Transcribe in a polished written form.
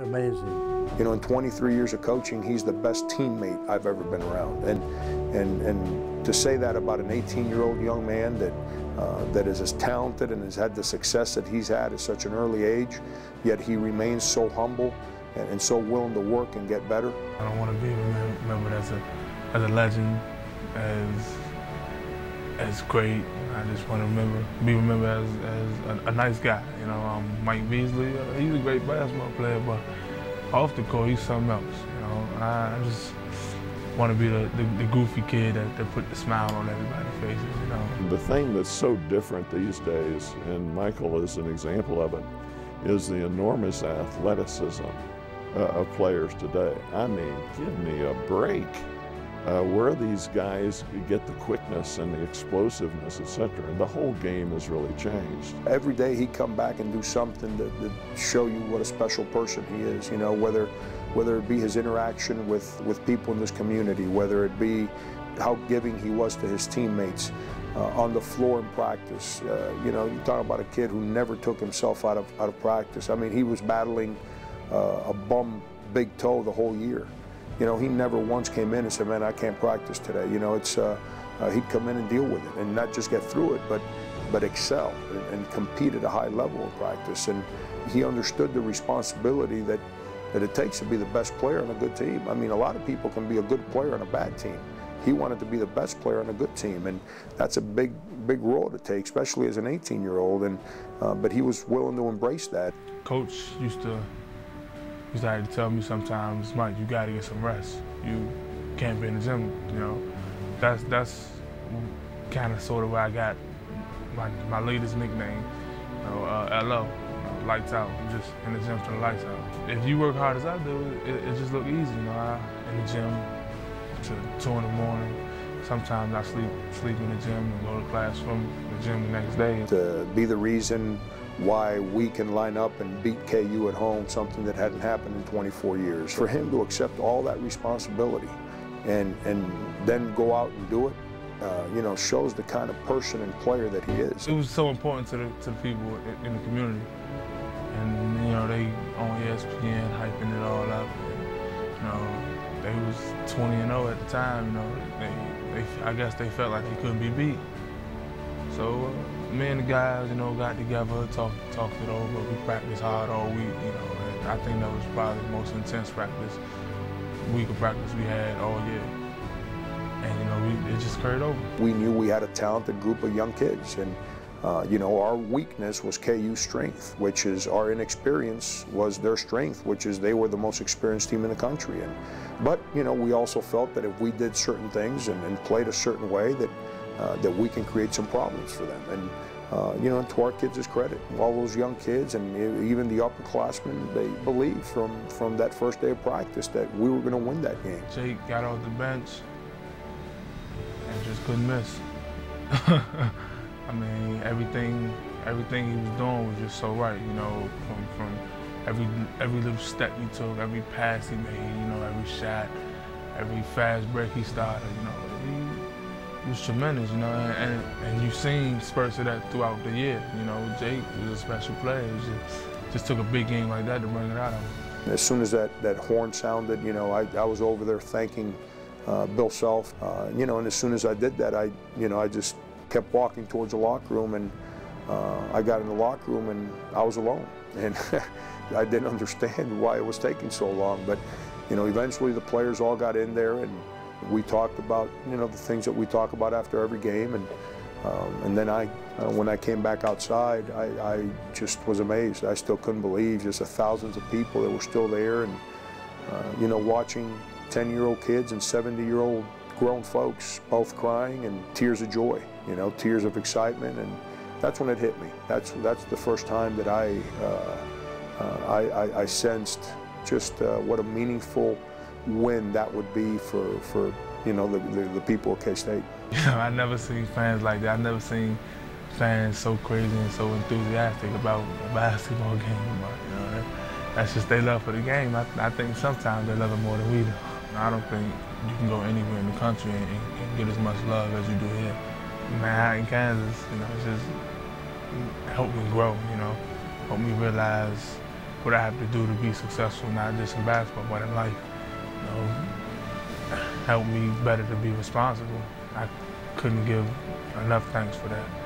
amazing. You know, in 23 years of coaching, he's the best teammate I've ever been around. And to say that about an 18-year-old young man that is as talented and has had the success that he's had at such an early age, yet he remains so humble and so willing to work and get better. I don't want to be remembered as a legend, as great. I just want to be remembered as a nice guy. You know, Mike Beasley, he's a great basketball player, but off the court, he's something else. You know, I just want to be the goofy kid that put the smile on everybody's faces. You know, the thing that's so different these days, and Michael is an example of it, is the enormous athleticism of players today. I mean, give me a break. Where these guys get the quickness and the explosiveness, etc. And the whole game has really changed. Every day he'd come back and do something to show you what a special person he is. You know, whether it be his interaction with people in this community, whether it be how giving he was to his teammates on the floor in practice. You know, you talk about a kid who never took himself out of practice. I mean, he was battling a bum big toe the whole year. You know, he never once came in and said, man, I can't practice today. You know, it's he'd come in and deal with it and not just get through it, but excel and compete at a high level of practice. And he understood the responsibility that it takes to be the best player on a good team. I mean, a lot of people can be a good player on a bad team. He wanted to be the best player on a good team, and that's a big role to take, especially as an 18-year-old. And but he was willing to embrace that. Coach used to tell me sometimes, Mike, you got to get some rest. You can't be in the gym. You know, that's kind of sort of where I got my latest nickname. You know, LO, lights out. I'm just in the gym to the lights out. If you work hard as I do, it just look easy. You know, in the gym to 2 in the morning. Sometimes I sleep in the gym and go to class from the gym the next day. To be the reason why we can line up and beat KU at home, something that hadn't happened in 24 years. For him to accept all that responsibility and then go out and do it, you know, shows the kind of person and player that he is. It was so important to the people in the community. And, you know, they on ESPN hyping it all up. And, you know, they was 20-0 at the time, you know. I guess they felt like they couldn't be beat. So me and the guys, you know, got together, talked it over. We practiced hard all week, you know, and I think that was probably the most intense week of practice we had all year. And, you know, it just carried over. We knew we had a talented group of young kids, and you know, our weakness was KU's strength, which is our inexperience was their strength, which is they were the most experienced team in the country. But, you know, we also felt that if we did certain things and played a certain way, that we can create some problems for them. And, you know, to our kids' credit, all those young kids and even the upperclassmen, they believed from that first day of practice that we were going to win that game. Jake got off the bench and just couldn't miss. I mean, everything he was doing was just so right, you know, from every little step he took, every pass he made, you know, every shot, every fast break he started, you know, he was tremendous, you know, and you've seen spurts of that throughout the year. You know, Jake was a special player. It just took a big game like that to bring it out of him. As soon as that horn sounded, you know, I was over there thanking Bill Self, you know, and as soon as I did that, I just kept walking towards the locker room, and I got in the locker room and I was alone. And I didn't understand why it was taking so long, but, you know, eventually the players all got in there and we talked about, you know, the things that we talk about after every game, and then when I came back outside, I just was amazed. I still couldn't believe just the thousands of people that were still there, and you know, watching 10-year-old kids and 70-year-old grown folks both crying and tears of joy, you know, tears of excitement, and that's when it hit me. That's the first time that I sensed just what a meaningful win that would be for you know, the people of K-State. You know, I never seen fans like that. I never seen fans so crazy and so enthusiastic about a basketball game. But, you know, that's just their love for the game. I think sometimes they love it more than we do. I don't think you can go anywhere in the country and get as much love as you do here. Manhattan, Kansas, you know, it's just helped me grow, you know, helped me realize what I have to do to be successful, not just in basketball, but in life. You know, helped me better to be responsible. I couldn't give enough thanks for that.